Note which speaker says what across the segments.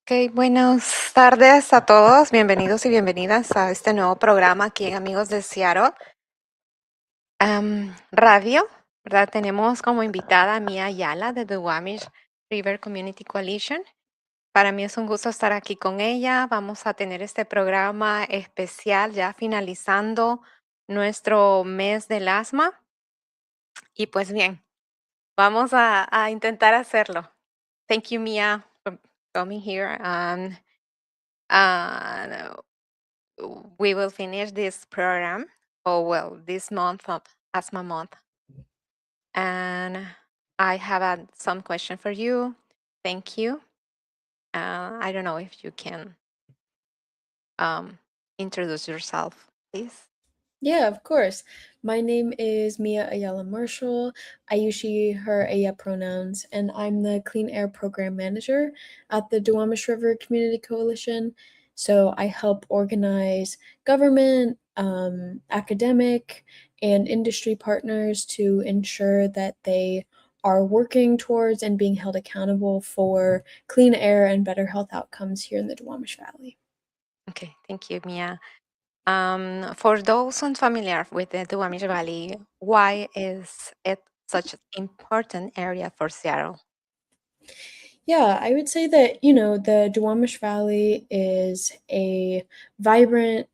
Speaker 1: Ok, buenas tardes a todos. Bienvenidos y bienvenidas a este nuevo programa aquí en Amigos de Seattle Radio, ¿verdad? Tenemos como invitada a Mia Ayala de The Wamish River Community Coalition. Para mí es un gusto estar aquí con ella. Vamos a tener este programa especial ya finalizando nuestro mes del asma. Y pues bien, vamos a intentar hacerlo. Thank you, Mia, for coming here. Uh, we will finish this program, this month of Asthma Month. And I have some question for you. Thank you. I don't know if you can introduce yourself, please.
Speaker 2: Yeah, of course. My name is Mia Ayala Marshall. I use she, her, ella pronouns, and I'm the Clean Air Program Manager at the Duwamish River Community Coalition. So I help organize government, academic, and industry partners to ensure that they are working towards and being held accountable for clean air and better health outcomes here in the Duwamish Valley.
Speaker 1: Okay, thank you, Mia. For those unfamiliar with the Duwamish Valley, why is it such an important area for Seattle?
Speaker 2: Yeah, I would say that, the Duwamish Valley is a vibrant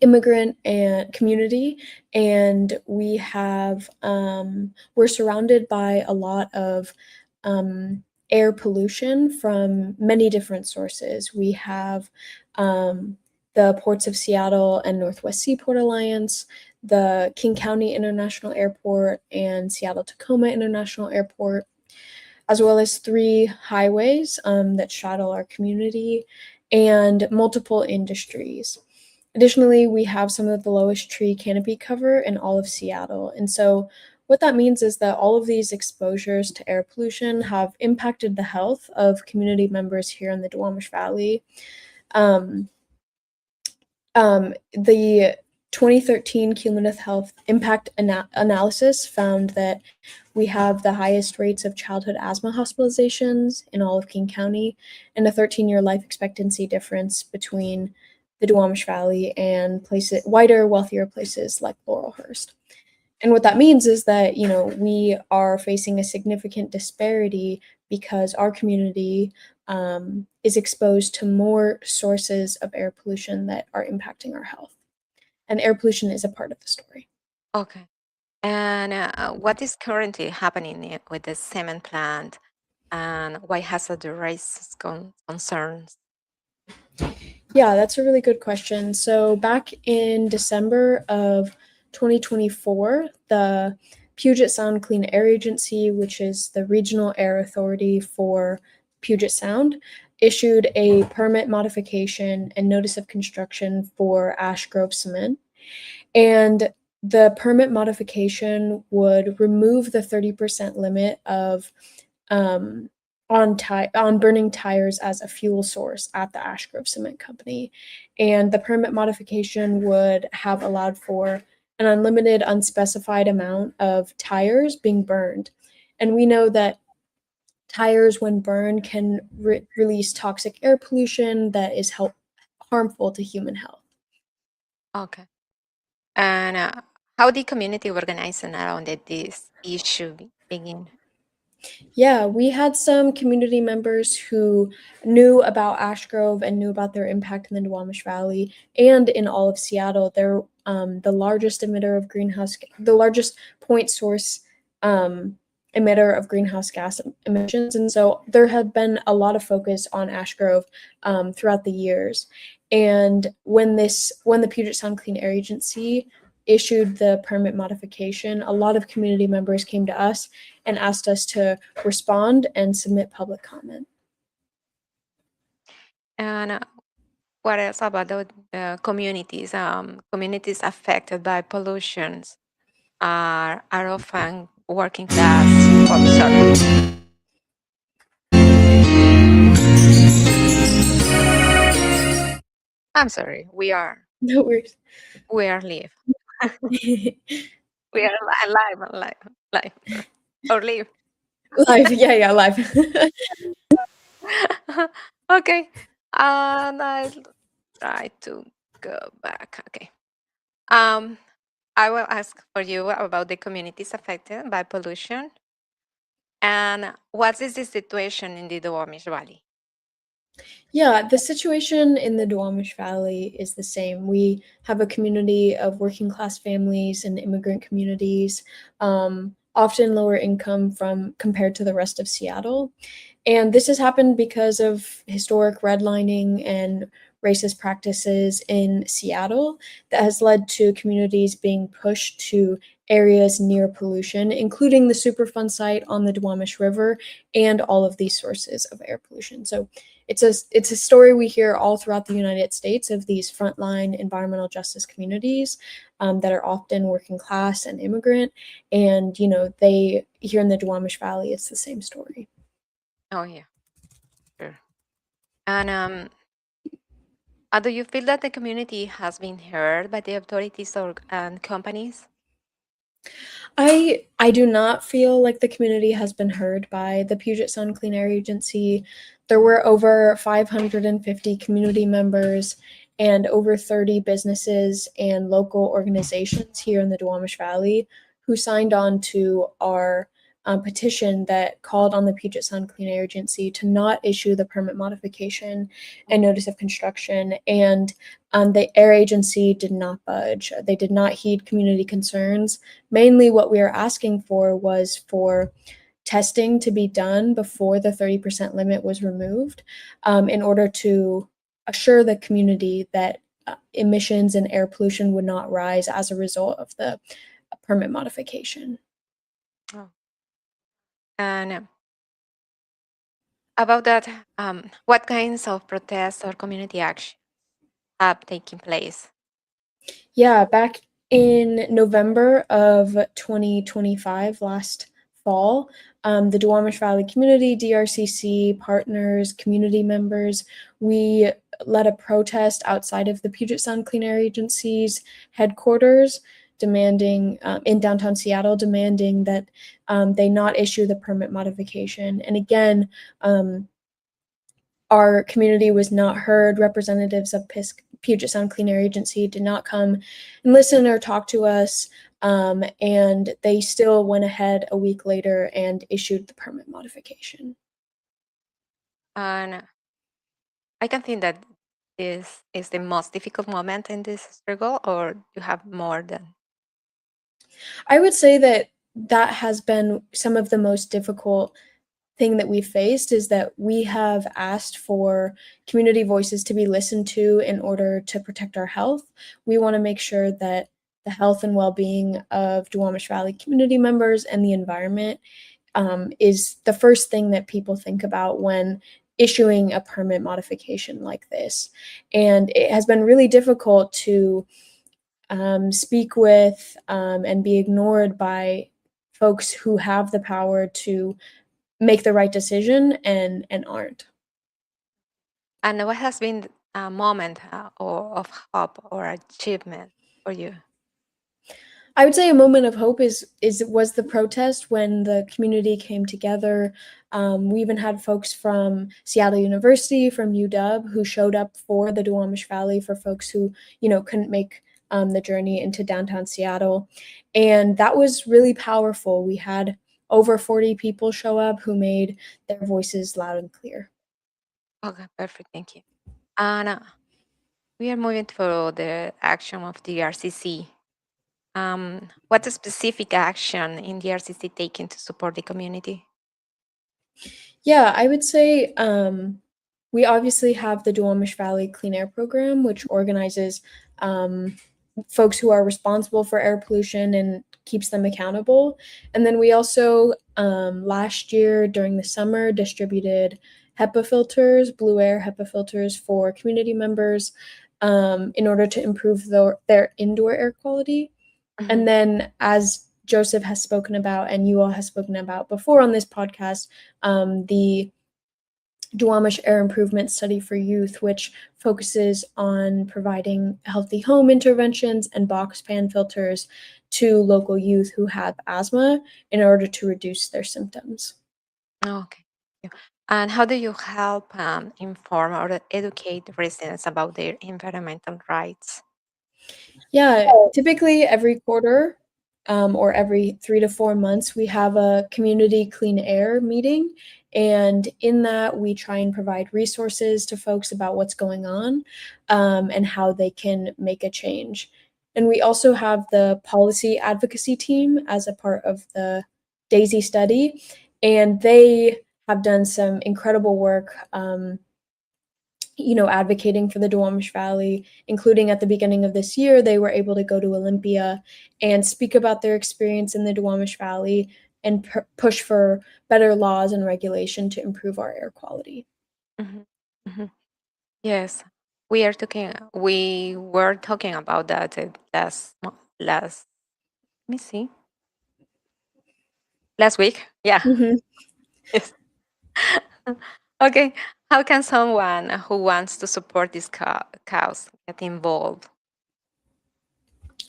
Speaker 2: immigrant and community, and we're surrounded by a lot of air pollution from many different sources. We have the ports of Seattle and Northwest Seaport Alliance, the King County International Airport, and Seattle Tacoma International Airport, as well as 3 highways that straddle our community and multiple industries. Additionally, we have some of the lowest tree canopy cover in all of Seattle. And so, what that means is that all of these exposures to air pollution have impacted the health of community members here in the Duwamish Valley. The 2013 cumulative health impact analysis found that we have the highest rates of childhood asthma hospitalizations in all of King County, and a 13-year life expectancy difference between the Duwamish Valley and wider, wealthier places like Laurelhurst. And what that means is that, we are facing a significant disparity because our community is exposed to more sources of air pollution that are impacting our health. And air pollution is a part of the story.
Speaker 1: Okay. And what is currently happening with the cement plant, and why hazard raises concerns?
Speaker 2: Yeah, that's a really good question. So back in December of 2024, the Puget Sound Clean Air Agency, which is the regional air authority for Puget Sound, issued a permit modification and notice of construction for Ash Grove Cement. And the permit modification would remove the 30% limit of on burning tires as a fuel source at the Ash Grove Cement Company. And the permit modification would have allowed for an unlimited, unspecified amount of tires being burned. And we know that tires, when burned, can release toxic air pollution that is harmful to human health.
Speaker 1: Okay. And how the community organizing around this issue begin?
Speaker 2: Yeah, we had some community members who knew about Ash Grove and knew about their impact in the Duwamish Valley and in all of Seattle. They're the largest the largest point source emitter of greenhouse gas emissions. And so there had been a lot of focus on Ash Grove throughout the years. And when the Puget Sound Clean Air Agency issued the permit modification, a lot of community members came to us and asked us to respond and submit public comment.
Speaker 1: And what else about the communities? Communities affected by pollutions are often working class. Oh, sorry. I'm sorry. We are
Speaker 2: No worries.
Speaker 1: live. We are live, or live.
Speaker 2: Live, yeah, live.
Speaker 1: Okay. And I'll try to go back. Okay. Um, I will ask for you about the communities affected by pollution and what is the situation in the Duwamish Valley?
Speaker 2: Yeah, the situation in the Duwamish Valley is the same. We have a community of working class families and immigrant communities, often lower income from compared to the rest of Seattle. And this has happened because of historic redlining and racist practices in Seattle that has led to communities being pushed to areas near pollution, including the Superfund site on the Duwamish River and all of these sources of air pollution. So it's a story we hear all throughout the United States of these frontline environmental justice communities that are often working class and immigrant, and they here in the Duwamish Valley, it's the same story.
Speaker 1: Oh, yeah, sure. And do you feel that the community has been heard by the authorities or and companies?
Speaker 2: I do not feel like the community has been heard by the Puget Sound Clean Air Agency. There were over 550 community members and over 30 businesses and local organizations here in the Duwamish Valley who signed on to our petition that called on the Puget Sound Clean Air Agency to not issue the permit modification and notice of construction. And the air agency did not budge. They did not heed community concerns. Mainly what we are asking for was for testing to be done before the 30% limit was removed, in order to assure the community that emissions and air pollution would not rise as a result of the permit modification.
Speaker 1: Oh. And about that, what kinds of protests or community action have taken place?
Speaker 2: Yeah, back in November of 2025, last fall, the Duwamish Valley Community, DRCC, partners, community members, we led a protest outside of the Puget Sound Clean Air Agency's headquarters, demanding in downtown Seattle, demanding that they not issue the permit modification. And again, our community was not heard. Representatives of Puget Sound Clean Air Agency did not come and listen or talk to us, and they still went ahead a week later and issued the permit modification.
Speaker 1: And I can think that this is the most difficult moment in this struggle, or you have more than.
Speaker 2: I would say that that has been some of the most difficult thing that we faced is that we have asked for community voices to be listened to in order to protect our health. We want to make sure that the health and well-being of Duwamish Valley community members and the environment is the first thing that people think about when issuing a permit modification like this. And it has been really difficult to speak with and be ignored by folks who have the power to make the right decision and aren't.
Speaker 1: And what has been a moment or of hope or achievement for you?
Speaker 2: I would say a moment of hope is was the protest when the community came together. We even had folks from Seattle University, from UW, who showed up for the Duwamish Valley for folks who couldn't make the journey into downtown Seattle, and that was really powerful. We had over 40 people show up who made their voices loud and clear.
Speaker 1: Okay, perfect. Thank you. And we are moving to the action of the RCC. What specific action in the RCC taken to support the community?
Speaker 2: Yeah, I would say we obviously have the Duwamish Valley Clean Air Program, which organizes folks who are responsible for air pollution and keeps them accountable. And then we also, last year during the summer, distributed HEPA filters, blue air HEPA filters for community members in order to improve their indoor air quality. And
Speaker 1: Mhm.
Speaker 2: then, as Joseph has spoken about, and you all have spoken about before on this podcast, the Duwamish Air Improvement Study for Youth, which focuses on providing healthy home interventions and box fan filters to local youth who have asthma in order to reduce their symptoms.
Speaker 1: Okay. Yeah. And how do you help inform or educate residents about their environmental rights?
Speaker 2: Yeah, typically every quarter, or every 3 to 4 months, we have a community clean air meeting, and in that, we try and provide resources to folks about what's going on, and how they can make a change. And we also have the policy advocacy team as a part of the DAISY study, and they have done some incredible work, advocating for the Duwamish Valley, including at the beginning of this year, they were able to go to Olympia and speak about their experience in the Duwamish Valley and push for better laws and regulation to improve our air quality.
Speaker 1: Mhm, mhm. Yes, we were talking about that last let me see, last week. Yeah.
Speaker 2: Mhm.
Speaker 1: Yes. Okay. How can someone who wants to support this cause get involved?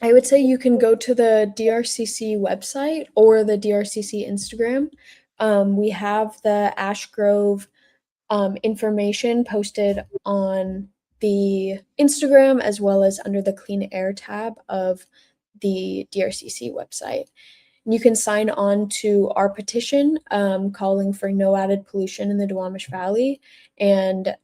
Speaker 2: I would say you can go to the DRCC website or the DRCC Instagram. We have the Ash Grove information posted on the Instagram as well as under the Clean Air tab of the DRCC website. You can sign on to our petition calling for no added pollution in the Duwamish Valley and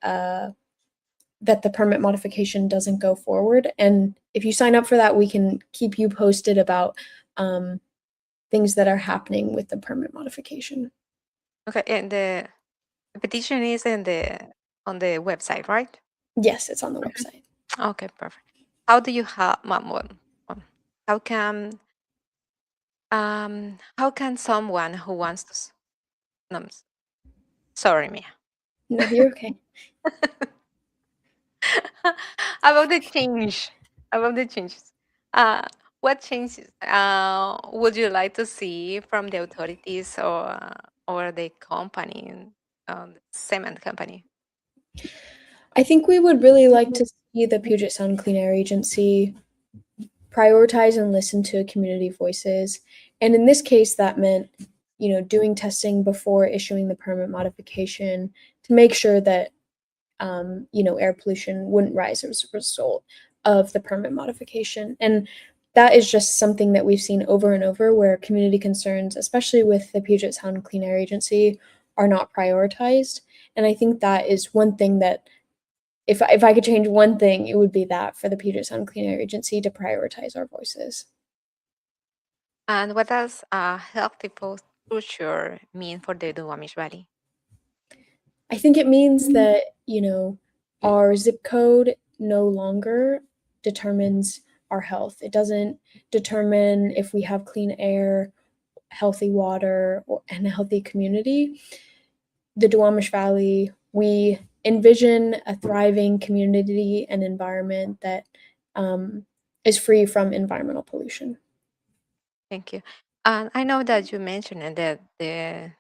Speaker 2: that the permit modification doesn't go forward. And if you sign up for that, we can keep you posted about um, things that are happening with the permit modification.
Speaker 1: Okay, and the petition is in the on the website, right?
Speaker 2: Yes, it's on the
Speaker 1: Mhm.
Speaker 2: website.
Speaker 1: Okay, perfect. How do you have how can someone who wants to no, sorry, Mia.
Speaker 2: No, you're okay.
Speaker 1: About the change, about the changes. Uh, what changes would you like to see from the authorities or the company, the cement company?
Speaker 2: I think we would really like to see the Puget Sound Clean Air Agency prioritize and listen to community voices. And in this case, that meant, doing testing before issuing the permit modification to make sure that, air pollution wouldn't rise as a result of the permit modification. And that is just something that we've seen over and over where community concerns, especially with the Puget Sound Clean Air Agency, are not prioritized. And I think that is one thing that if I could change one thing, it would be that for the Puget Sound Clean Air Agency to prioritize our voices.
Speaker 1: And what does a healthy posture mean for the Duwamish Valley?
Speaker 2: I think it means that, our zip code no longer determines our health. It doesn't determine if we have clean air, healthy water, and a healthy community. The Duwamish Valley, we envision a thriving community and environment that um, is free from environmental pollution.
Speaker 1: Thank you. And I know that you mentioned it, that the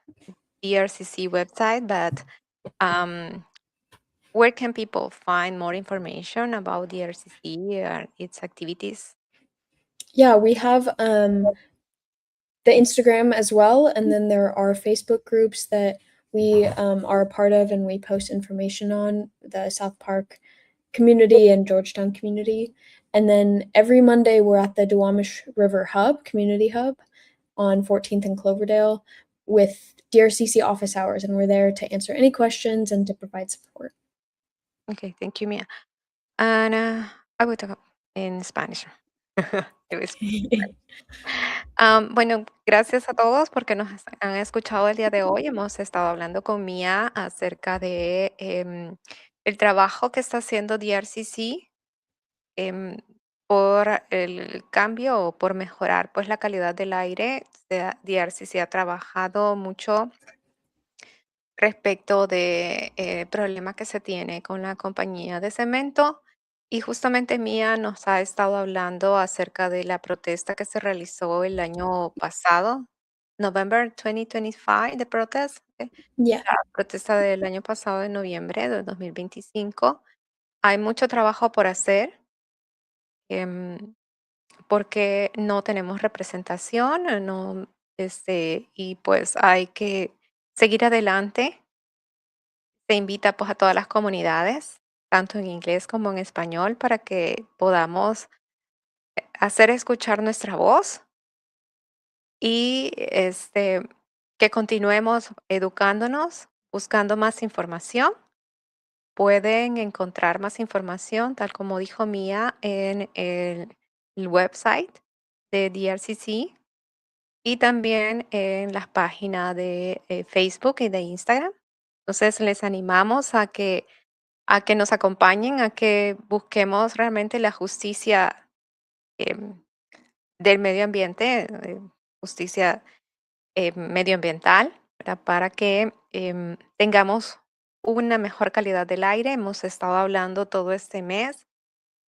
Speaker 1: DRCC website, but um, where can people find more information about DRCC and its activities?
Speaker 2: Yeah, we have the Instagram as well, and then there are Facebook groups that we are a part of, and we post information on the South Park community and Georgetown community. And then every Monday, we're at the Duwamish River Hub, Community Hub, on 14th and Cloverdale with DRCC office hours, and we're there to answer any questions and to provide support.
Speaker 1: Okay, thank you, Mia. And I will talk in Spanish. It was- bueno, gracias a todos porque nos han escuchado el día de hoy. Hemos estado hablando con Mia acerca de el trabajo que está haciendo DRCC em, por el cambio o por mejorar pues la calidad del aire. DRCC ha trabajado mucho respecto de problemas que se tiene con la compañía de cemento. Y justamente Mía nos ha estado hablando acerca de la protesta que se realizó el año pasado, November 2025, de protest,
Speaker 2: Yeah.
Speaker 1: la protesta del año pasado de noviembre de 2025. Hay mucho trabajo por hacer em, porque no tenemos representación, no, y pues hay que seguir adelante se invita pues a todas las comunidades, tanto en inglés como en español, para que podamos hacer escuchar nuestra voz y que continuemos educándonos, buscando más información. Pueden encontrar más información, tal como dijo Mía, en el website de DRCC y también en las páginas de Facebook y de Instagram. Entonces les animamos a que nos acompañen, a que busquemos realmente la justicia em, del medio ambiente, justicia medioambiental, ¿verdad? Para que tengamos una mejor calidad del aire. Hemos estado hablando todo este mes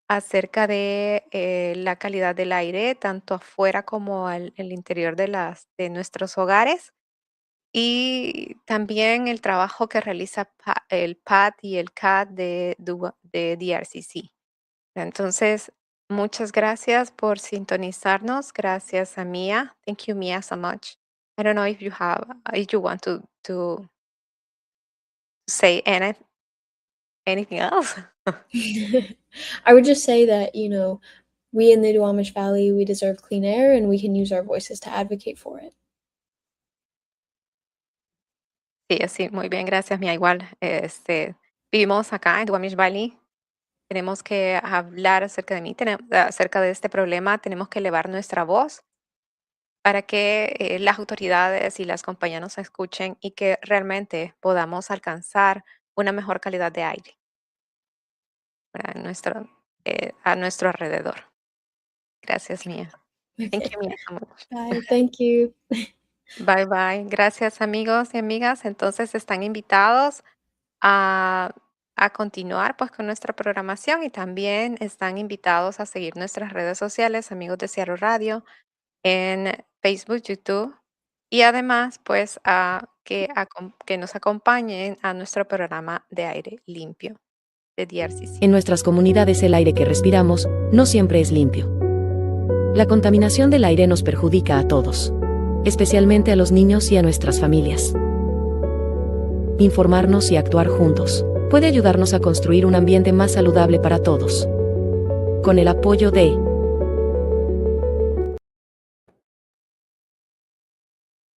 Speaker 1: acerca de la calidad del aire, tanto afuera como el interior de nuestros hogares. Y también el trabajo que realiza el PAT y el CAT de DRCC. Entonces, muchas gracias por sintonizarnos. Gracias a Mia. Thank you, Mia, so much. I don't know if you want to say anything else.
Speaker 2: I would just say that, we in the Duwamish Valley, we deserve clean air and we can use our voices to advocate for it.
Speaker 1: Sí, sí, muy bien, gracias, Mia. Igual, vivimos acá en Duwamish Valley. Tenemos que hablar acerca de acerca de este problema. Tenemos que elevar nuestra voz para que las autoridades y las compañías nos escuchen y que realmente podamos alcanzar una mejor calidad de aire, ¿verdad? A nuestro alrededor. Gracias, Mía. Thank
Speaker 2: Okay.
Speaker 1: you, Mía, so much.
Speaker 2: Bye. Thank you.
Speaker 1: Bye, bye. Gracias, amigos y amigas. Entonces están invitados a, a continuar pues con nuestra programación y también están invitados a seguir nuestras redes sociales, amigos de Cielo Radio, en Facebook, YouTube y además pues que nos acompañen a nuestro programa de aire limpio de DRCC.
Speaker 3: En nuestras comunidades el aire que respiramos no siempre es limpio. La contaminación del aire nos perjudica a todos, especialmente a los niños y a nuestras familias. Informarnos y actuar juntos puede ayudarnos a construir un ambiente más saludable para todos. Con el apoyo de